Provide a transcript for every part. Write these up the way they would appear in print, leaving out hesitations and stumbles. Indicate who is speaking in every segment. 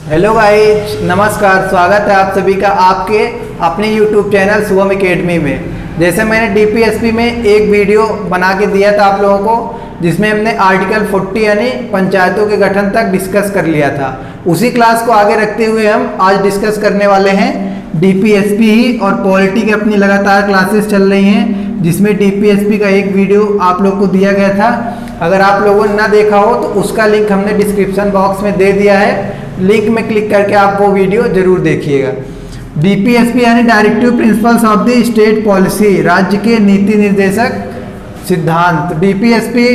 Speaker 1: Hello guys, नमस्कार। स्वागत है आप सभी का आपके अपने यूट्यूब चैनल शुभम एकेडमी में। जैसे मैंने डीपीएसपी में एक वीडियो बना के दिया था आप लोगों को, जिसमें हमने आर्टिकल 40 यानी पंचायतों के गठन तक डिस्कस कर लिया था। उसी क्लास को आगे रखते हुए हम आज डिस्कस करने वाले हैं डीपीएसपी ही, और पॉलिटी की अपनी लगातार क्लासेस चल रही हैं, जिसमें डीपीएसपी का एक वीडियो आप लोग को दिया गया था। अगर आप लोगों ने ना देखा हो तो उसका लिंक हमने डिस्क्रिप्शन बॉक्स में दे दिया है, लिंक में क्लिक करके आप वो वीडियो जरूर देखिएगा। डीपीएसपी यानी directive principles of the state policy, राज्य के नीति निर्देशक सिद्धांत। डीपीएसपी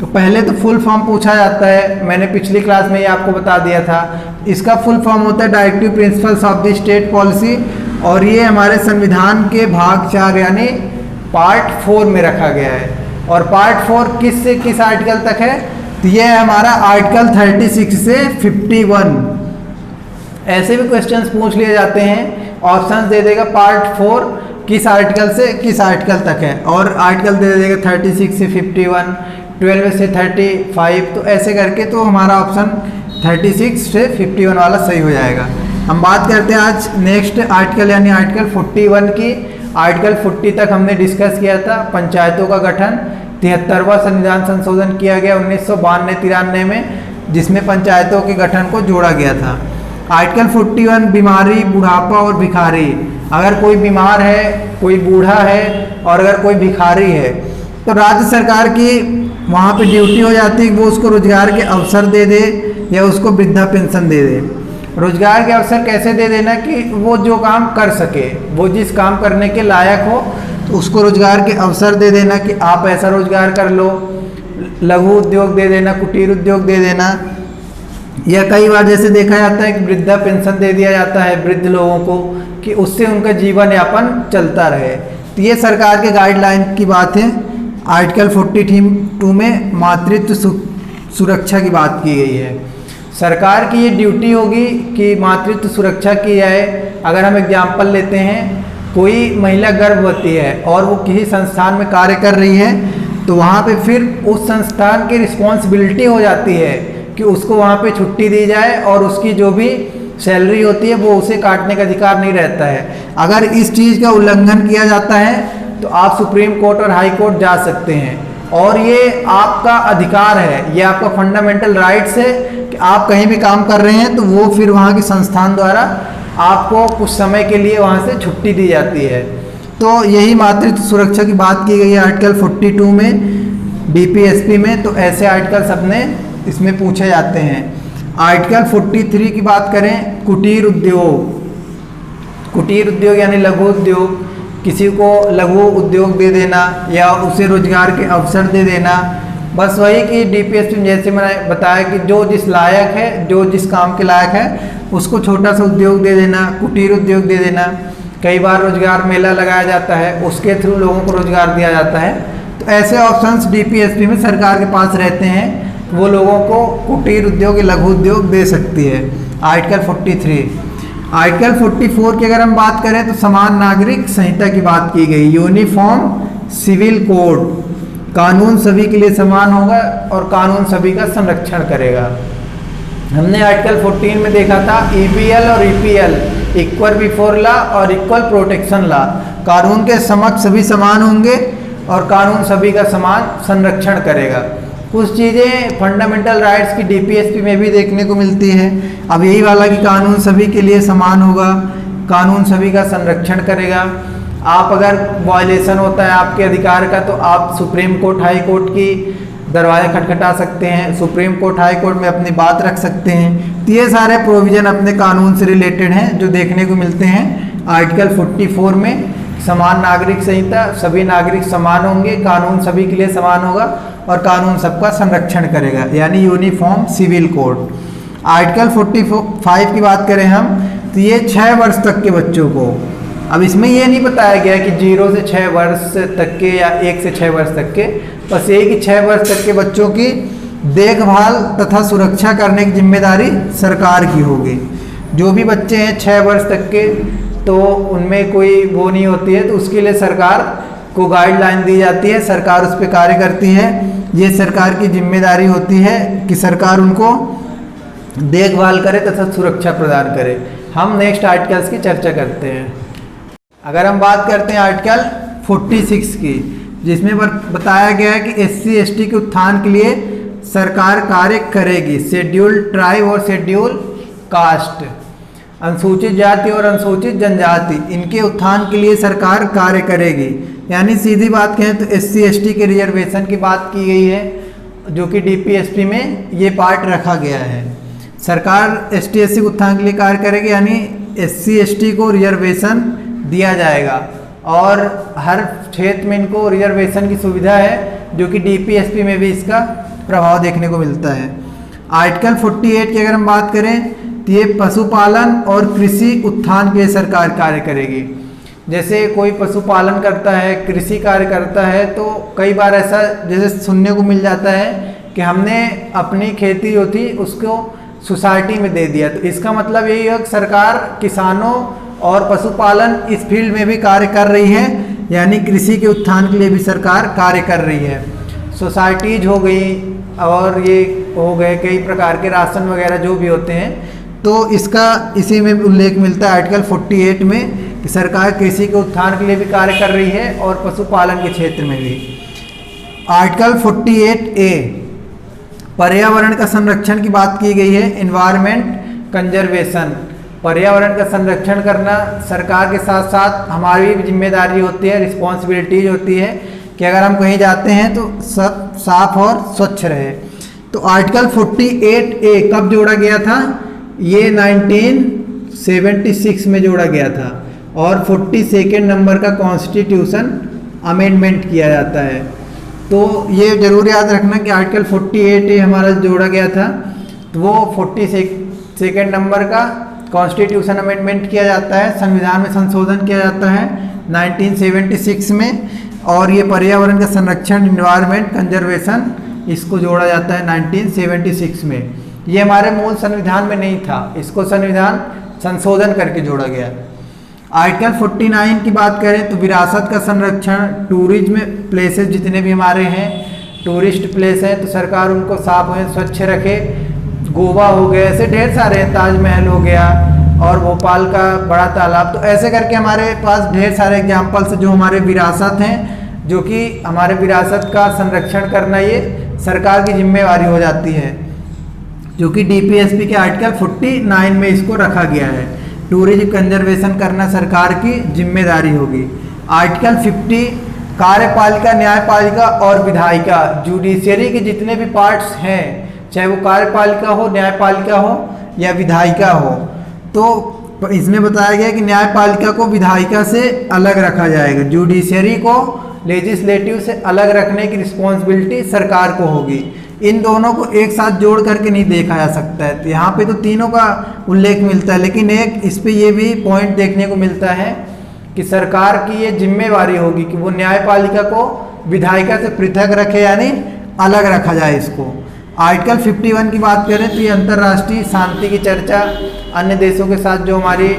Speaker 1: तो पहले तो फुल फॉर्म पूछा जाता है, मैंने पिछली क्लास में ये आपको बता दिया था। इसका फुल फॉर्म होता है directive principles of the state policy, और ये हमारे संविधान के भाग 4 यानी पार्ट 4 में रखा गया है। और पार्ट 4 किस से किस आर्टिकल तक है? तो ये है हमारा आर्टिकल 36 से 51। ऐसे भी क्वेश्चंस पूछ लिए जाते हैं, ऑप्शंस दे देगा पार्ट 4 किस आर्टिकल से किस आर्टिकल तक है, और आर्टिकल दे देगा 36 से 51, 12 से 35। तो ऐसे करके तो हमारा ऑप्शन 36 से 51 वाला सही हो जाएगा। हम बात करते हैं आज नेक्स्ट आर्टिकल यानी आर्टिकल 41 की। आर्टिकल 40 तक हमने डिस्कस किया था पंचायतों का गठन। 73वां संविधान संशोधन किया गया 1992-93 में, जिसमें पंचायतों के गठन को जोड़ा गया था। आर्टिकल 41 बीमारी, बुढ़ापा और भिखारी। अगर कोई बीमार है, कोई बूढ़ा है और अगर कोई भिखारी है तो राज्य सरकार की वहाँ पे ड्यूटी हो जाती है कि वो उसको रोजगार के अवसर दे दे या उसको वृद्धा पेंशन दे दे। रोजगार के अवसर कैसे दे देना कि वो जो काम कर सके, वो जिस काम करने के लायक हो तो उसको रोजगार के अवसर दे देना कि आप ऐसा रोजगार कर लो। लघु उद्योग दे देना, कुटीर उद्योग दे देना, या कई बार जैसे देखा जाता है कि वृद्धा पेंशन दे दिया जाता है वृद्ध लोगों को कि उससे उनका जीवन यापन चलता रहे। तो ये सरकार के गाइडलाइन की बात है। आर्टिकल 42 में मातृत्व सुरक्षा की बात की गई है। सरकार की ये ड्यूटी होगी कि मातृत्व सुरक्षा की जाए। अगर हम एग्जाम्पल लेते हैं, कोई महिला गर्भवती है और वो किसी संस्थान में कार्य कर रही है, तो वहाँ पे फिर उस संस्थान की रिस्पॉन्सिबिलिटी हो जाती है कि उसको वहाँ पे छुट्टी दी जाए, और उसकी जो भी सैलरी होती है वो उसे काटने का अधिकार नहीं रहता है। अगर इस चीज़ का उल्लंघन किया जाता है तो आप सुप्रीम कोर्ट और हाई कोर्ट जा सकते हैं, और ये आपका अधिकार है, ये आपका फंडामेंटल राइट्स है कि आप कहीं भी काम कर रहे हैं तो वो फिर वहाँ के संस्थान द्वारा आपको कुछ समय के लिए वहाँ से छुट्टी दी जाती है। तो यही मातृत्व सुरक्षा की बात की गई है आर्टिकल 42 में डीपीएसपी में। तो ऐसे आर्टिकल सबने इसमें पूछे जाते हैं। आर्टिकल 43 की बात करें, कुटीर उद्योग। कुटीर उद्योग यानी लघु उद्योग, किसी को लघु उद्योग दे देना या उसे रोजगार के अवसर दे देना। बस वही कि डीपीएसपी में जैसे मैंने बताया कि जो जिस लायक है, जो जिस काम के लायक है, उसको छोटा सा उद्योग दे देना, कुटीर उद्योग दे देना। कई बार रोजगार मेला लगाया जाता है, उसके थ्रू लोगों को रोजगार दिया जाता है। तो ऐसे ऑप्शंस डीपीएसपी में सरकार के पास रहते हैं, वो लोगों को कुटीर उद्योग या लघु उद्योग दे सकती है। आर्टिकल 43। आर्टिकल 44 की अगर हम बात करें तो समान नागरिक संहिता की बात की गई। यूनिफॉर्म सिविल कोड, कानून सभी के लिए समान होगा और कानून सभी का संरक्षण करेगा। हमने आर्टिकल 14 में देखा था ईपीएल और ईपीएल, इक्वल बिफोर लॉ और इक्वल प्रोटेक्शन लॉ। कानून के समक्ष सभी समान होंगे और कानून सभी का समान संरक्षण करेगा। कुछ चीज़ें फंडामेंटल राइट्स की डीपीएसपी में भी देखने को मिलती हैं। अब यही वाला कि कानून सभी के लिए समान होगा, कानून सभी का संरक्षण करेगा। आप अगर वायलेशन होता है आपके अधिकार का तो आप सुप्रीम कोर्ट हाई कोर्ट की दरवाजे खटखटा सकते हैं, सुप्रीम कोर्ट हाई कोर्ट में अपनी बात रख सकते हैं। तो ये सारे प्रोविज़न अपने कानून से रिलेटेड हैं जो देखने को मिलते हैं आर्टिकल 44 में। समान नागरिक संहिता, सभी नागरिक समान होंगे, कानून सभी के लिए समान होगा और कानून सबका संरक्षण करेगा, यानी यूनिफॉर्म सिविल कोड। आर्टिकल 45 की बात करें हम तो ये 6 वर्ष तक के बच्चों को, अब इसमें ये नहीं बताया गया कि 0 से 6 वर्ष तक के या 1 से 6 वर्ष तक के, बस यही कि 6 वर्ष तक के बच्चों की देखभाल तथा सुरक्षा करने की जिम्मेदारी सरकार की होगी। जो भी बच्चे हैं 6 वर्ष तक के तो उनमें कोई वो नहीं होती है, तो उसके लिए सरकार को गाइडलाइन दी जाती है, सरकार उस पर कार्य करती है। ये सरकार की जिम्मेदारी होती है कि सरकार उनको देखभाल करे तथा सुरक्षा प्रदान करे। हम नेक्स्ट आर्टिकल्स की चर्चा करते हैं। अगर हम बात करते हैं आर्टिकल 46 की, जिसमें बताया गया है कि SC/ST के उत्थान के लिए सरकार कार्य करेगी। शेड्यूल ट्राइब और शेड्यूल कास्ट, अनुसूचित जाति और अनुसूचित जनजाति, इनके उत्थान के लिए सरकार कार्य करेगी। यानी सीधी बात कहें तो SC/ST के रिजर्वेशन की बात की गई है, जो कि DPSP में ये पार्ट रखा गया है। सरकार ST/SC के उत्थान के लिए कार्य करेगी, यानी SC/ST को रिजर्वेशन दिया जाएगा और हर क्षेत्र में इनको रिजर्वेशन की सुविधा है, जो कि DPSP में भी इसका प्रभाव देखने को मिलता है। आर्टिकल 48 की अगर हम बात करें तो ये पशुपालन और कृषि उत्थान के लिए सरकार कार्य करेगी। जैसे कोई पशुपालन करता है, कृषि कार्य करता है, तो कई बार ऐसा जैसे सुनने को मिल जाता है कि हमने अपनी खेती जो थी उसको सोसाइटी में दे दिया। तो इसका मतलब यही है कि सरकार किसानों और पशुपालन इस फील्ड में भी कार्य कर रही है, यानी कृषि के उत्थान के लिए भी सरकार कार्य कर रही है। सोसाइटीज हो गई और ये हो गए कई प्रकार के राशन वगैरह जो भी होते हैं, तो इसका इसी में उल्लेख मिलता है आर्टिकल 48 में कि सरकार कृषि के उत्थान के लिए भी कार्य कर रही है और पशुपालन के क्षेत्र में भी। आर्टिकल 48A पर्यावरण का संरक्षण की बात की गई है। एनवायरमेंट कंजर्वेशन, पर्यावरण का संरक्षण करना सरकार के साथ साथ हमारी भी जिम्मेदारी होती है, रिस्पॉन्सिबिलिटीज होती है कि अगर हम कहीं जाते हैं तो सब साफ और स्वच्छ रहे। तो आर्टिकल 48A कब जोड़ा गया था? ये 1976 में जोड़ा गया था और 42 नंबर का कॉन्स्टिट्यूशन अमेंडमेंट किया जाता है। तो ये जरूर याद रखना कि आर्टिकल 48A हमारा जोड़ा गया था, तो वो 42 नंबर का कॉन्स्टिट्यूशन अमेंडमेंट किया जाता है, संविधान में संशोधन किया जाता है 1976 में। और ये पर्यावरण का संरक्षण, इन्वायरमेंट कंजर्वेशन, इसको जोड़ा जाता है 1976 में। ये हमारे मूल संविधान में नहीं था, इसको संविधान संशोधन करके जोड़ा गया। आर्टिकल 49 की बात करें तो विरासत का संरक्षण, टूरिज्म प्लेसेस जितने भी हमारे हैं, टूरिस्ट प्लेस हैं, तो सरकार उनको साफ और स्वच्छ रखे। गोवा हो गया, ऐसे ढेर सारे, ताजमहल हो गया और भोपाल का बड़ा तालाब, तो ऐसे करके हमारे पास ढेर सारे एग्जाम्पल्स जो हमारे विरासत हैं, जो कि हमारे विरासत का संरक्षण करना ये सरकार की जिम्मेवारी हो जाती है, जो कि DPSP के आर्टिकल 49 में इसको रखा गया है। टूरिज्म कंजर्वेशन करना सरकार की जिम्मेदारी होगी। आर्टिकल 50 कार्यपालिका, न्यायपालिका और विधायिका, जुडिशियरी के जितने भी पार्ट्स हैं, चाहे वो कार्यपालिका हो, न्यायपालिका हो या विधायिका हो, तो इसमें बताया गया कि न्यायपालिका को विधायिका से अलग रखा जाएगा। जुडिशियरी को लेजिस्लेटिव से अलग रखने की रिस्पॉन्सिबिलिटी सरकार को होगी। इन दोनों को एक साथ जोड़ करके नहीं देखा जा सकता है। तो यहाँ पे तो तीनों का उल्लेख मिलता है, लेकिन एक इस पे ये भी पॉइंट देखने को मिलता है कि सरकार की ये जिम्मेवारी होगी कि वो न्यायपालिका को विधायिका से पृथक रखे, यानी अलग रखा जाए इसको। आर्टिकल 51 की बात करें तो ये अंतर्राष्ट्रीय शांति की चर्चा, अन्य देशों के साथ जो हमारी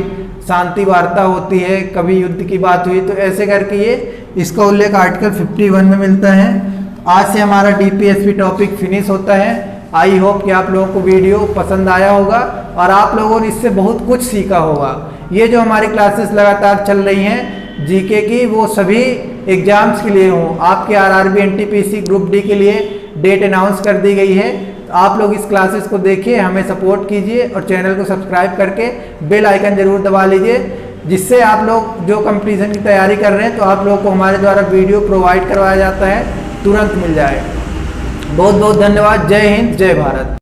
Speaker 1: शांति वार्ता होती है, कभी युद्ध की बात हुई तो ऐसे करके ये इसका उल्लेख आर्टिकल 51 में मिलता है। आज से हमारा DPSP टॉपिक फिनिश होता है। आई होप कि आप लोगों को वीडियो पसंद आया होगा और आप लोगों ने इससे बहुत कुछ सीखा होगा। ये जो हमारी क्लासेस लगातार चल रही हैं जीके की, वो सभी एग्जाम्स के लिए हों। आपके RRB NTPC ग्रुप D के लिए डेट अनाउंस कर दी गई है। तो आप लोग इस क्लासेस को देखिए, हमें सपोर्ट कीजिए और चैनल को सब्सक्राइब करके बेल आइकन जरूर दबा लीजिए, जिससे आप लोग जो कंपटीशन की तैयारी कर रहे हैं तो आप लोगों को हमारे द्वारा वीडियो प्रोवाइड करवाया जाता है, तुरंत मिल जाए। बहुत बहुत धन्यवाद। जय हिंद, जय भारत।